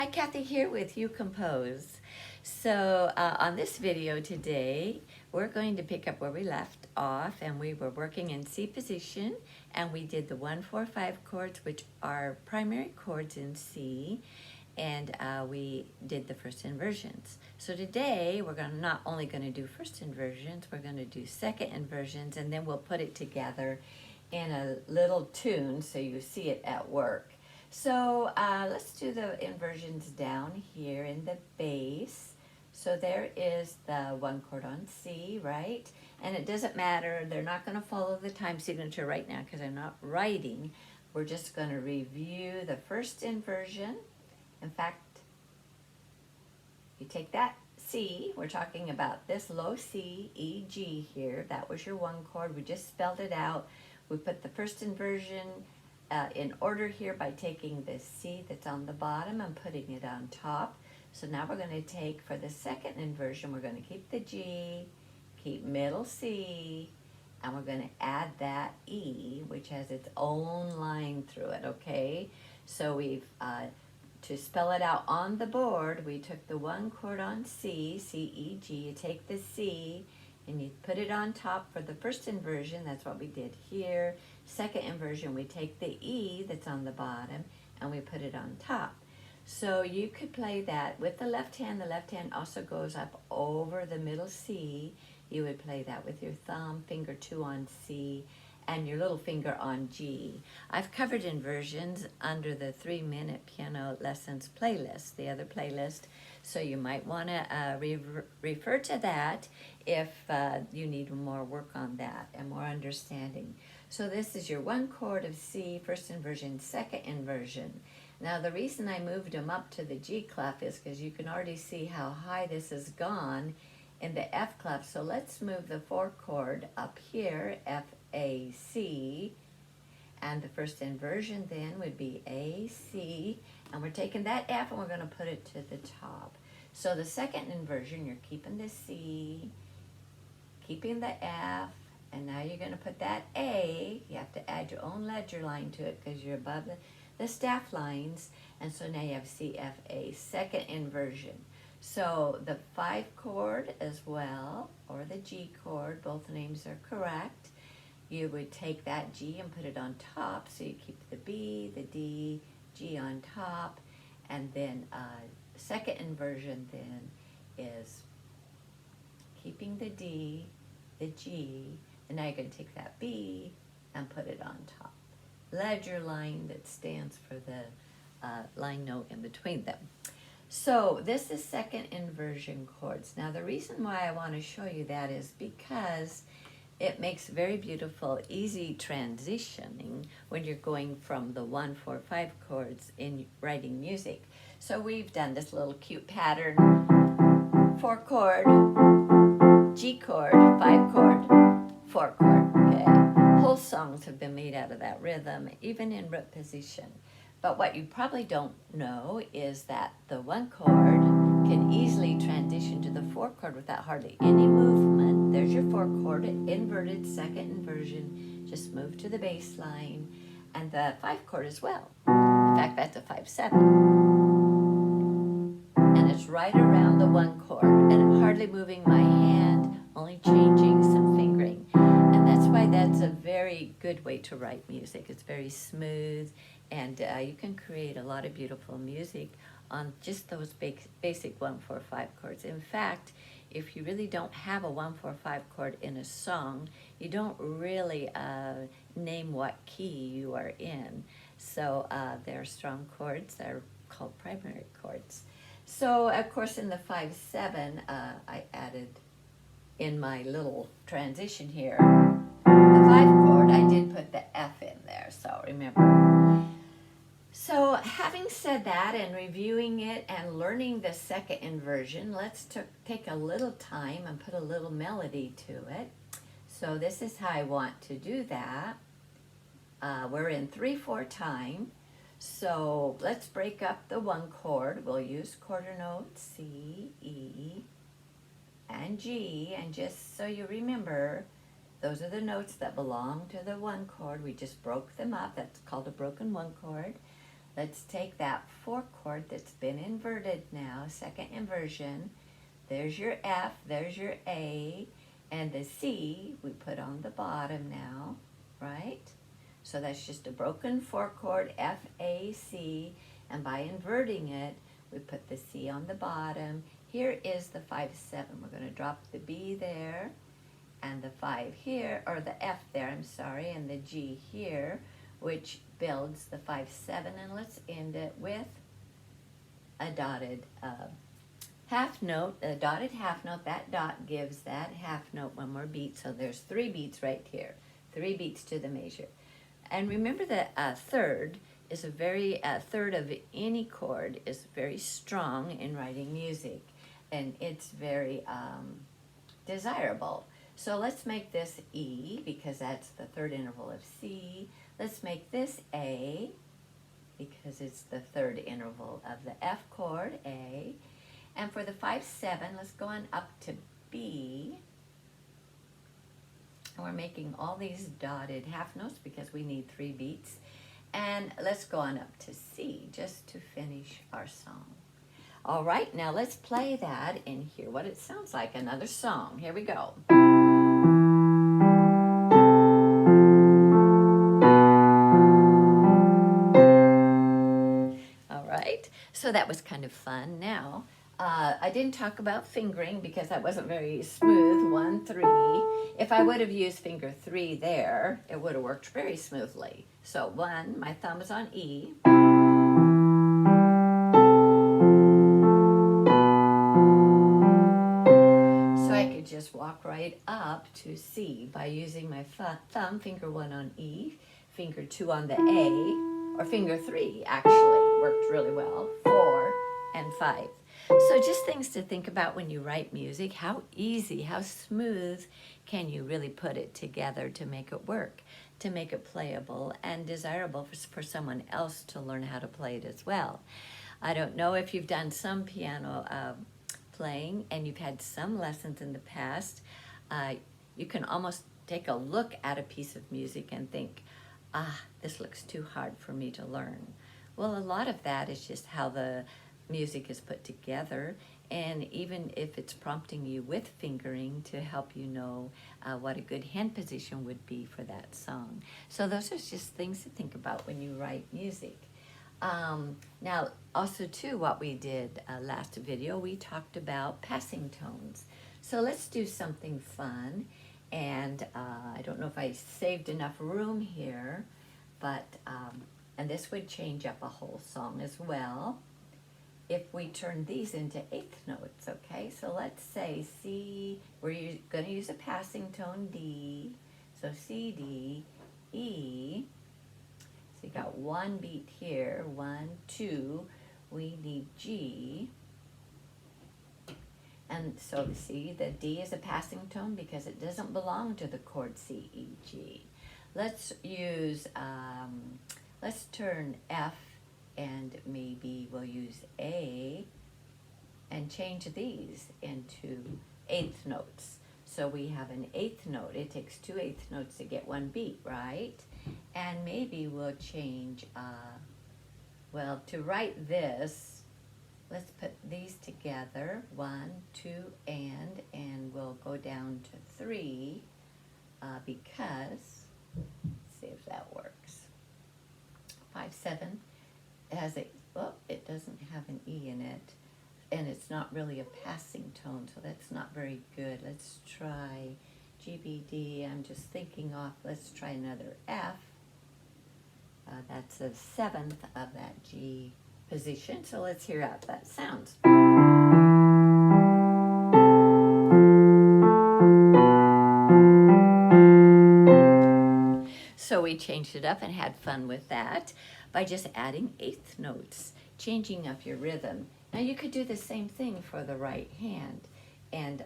Hi, Kathy here with You Compose. So on this video today, we're going to pick up where we left off, and we were working in C position, and we did the 1, 4, 5 chords, which are primary chords in C, and we did the first inversions. So today, we're not only going to do first inversions, we're going to do second inversions, and then we'll put it together in a little tune so you see it at work. So let's do the inversions down here in the bass. So there is the 1 chord on C, right? And it doesn't matter, they're not going to follow the time signature right now because I'm not writing. We're just going to review the first inversion. In fact, you take that C, we're talking about this low C, E, G here. That was your 1 chord. We just spelled it out. We put the first inversion in order here by taking the C that's on the bottom and putting it on top. So now we're going to take, for the second inversion, we're going to keep the G, keep middle C, and we're going to add that E, which has its own line through it, okay? So we've, to spell it out on the board, we took the 1 chord on C, C, E, G, you take the C, and you put it on top for the first inversion. That's what we did here. Second inversion, we take the E that's on the bottom and we put it on top. So you could play that with the left hand. The left hand also goes up over the middle C. You would play that with your thumb, finger 2 on C, and your little finger on G. I've covered inversions under the 3-minute piano lessons playlist, the other playlist, so you might want to refer to that if you need more work on that and more understanding. So this is your 1 chord of C, first inversion, second inversion. Now the reason I moved them up to the G clef is because you can already see how high this has gone in the F clef. So let's move the 4 chord up here, F, A, C, and the first inversion then would be A, C, and we're taking that F and we're going to put it to the top. So the second inversion, you're keeping the C, keeping the F, and now you're going to put that A. You have to add your own ledger line to it because you're above the staff lines, and so now you have C, F, A, second inversion. So the 5 chord as well, or the G chord, both names are correct. You would take that G and put it on top, so you keep the B, the D, G on top, and then second inversion then is keeping the D, the G, and now you're going to take that B and put it on top. Ledger line that stands for the line note in between them. So this is second inversion chords. Now the reason why I want to show you that is because it makes very beautiful, easy transitioning when you're going from the 1, 4, 5 chords in writing music. So we've done this little cute pattern, 4 chord, G chord, 5 chord, 4 chord, okay? Whole songs have been made out of that rhythm, even in root position. But what you probably don't know is that the 1 chord can easily transition to the 4 chord without hardly any movement. There's your 4 chord, inverted, second inversion. Just move to the bass line. And the 5 chord as well. In fact, that's a 5/7. And it's right around the 1 chord. And I'm hardly moving my hand, only changing some fingering. And that's why that's a very good way to write music. It's very smooth, and you can create a lot of beautiful music on just those basic 1, 4, 5 chords. In fact, if you really don't have a 1, 4, 5 chord in a song, you don't really name what key you are in. So they're strong chords. They're called primary chords. So of course in the 5/7, I added in my little transition here, the 5 chord, I did put the F in there, so remember. So having said that and reviewing it and learning the second inversion, let's take a little time and put a little melody to it. So this is how I want to do that. We're in 3/4 time. So let's break up the 1 chord. We'll use quarter notes C, E, and G. And just so you remember, those are the notes that belong to the 1 chord. We just broke them up. That's called a broken 1 chord. let's take that 4 chord that's been inverted now, second inversion. There's your F, there's your A, and the C we put on the bottom now, right? So that's just a broken 4 chord, F, A, C, and by inverting it, we put the C on the bottom. Here is the 5-7. We're going to drop the B there, and the 5 here, or the F there, I'm sorry, and the G here, which builds the 5-7, and let's end it with a dotted half note, a dotted half note. That dot gives that half note one more beat, so there's 3 beats right here, 3 beats to the measure. And remember that third is a very, third of any chord is very strong in writing music, and it's very desirable. So let's make this E, because that's the third interval of C. Let's make this A, because it's the third interval of the F chord, A. And for the 5-7, let's go on up to B. And we're making all these dotted half notes because we need 3 beats. And let's go on up to C just to finish our song. All right, now let's play that and hear what it sounds like. Another song. Here we go. All right, so that was kind of fun. Now, I didn't talk about fingering because that wasn't very smooth. 1, 3. If I would have used finger 3 there, it would have worked very smoothly. So 1, my thumb is on E. So I could just walk right up to C by using my thumb, finger 1 on E, finger 2 on the A, or finger 3 actually worked really well, 4 and 5. So just things to think about when you write music. How easy, how smooth can you really put it together to make it work, to make it playable and desirable for someone else to learn how to play it as well. I don't know if you've done some piano playing and you've had some lessons in the past. You can almost take a look at a piece of music and think, this looks too hard for me to learn. Well, a lot of that is just how the music is put together, and even if it's prompting you with fingering to help you know what a good hand position would be for that song. So those are just things to think about when you write music. Now, also too, what we did last video, we talked about passing tones. So let's do something fun, and I don't know if I saved enough room here, but, and this would change up a whole song as well if we turn these into eighth notes, okay? So let's say C, we're going to use a passing tone D, so C, D, E. So you got 1 beat here, 1, 2, we need G. And so see, the D is a passing tone because it doesn't belong to the chord C, E, G. Let's use, let's turn F, and maybe we'll use A and change these into eighth notes. So we have an eighth note. It takes 2 eighth notes to get 1 beat, right? And maybe we'll change, well, to write this, let's put these together, 1, 2, and we'll go down to 3 because, let's see if that works. 5, 7. It has a, well, it doesn't have an E in it, and it's not really a passing tone, so that's not very good. Let's try G, B, D. I'm just thinking off. Let's try another F. That's the 7th of that G position, so let's hear how that sounds. So we changed it up and had fun with that by just adding eighth notes, changing up your rhythm. Now you could do the same thing for the right hand. And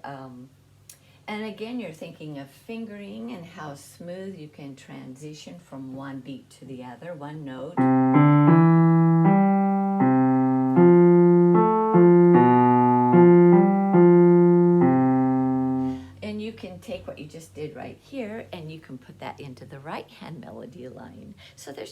again, you're thinking of fingering and how smooth you can transition from one beat to the other, one note. And you can take what you just did right here and you can put that into the right hand melody line. So there's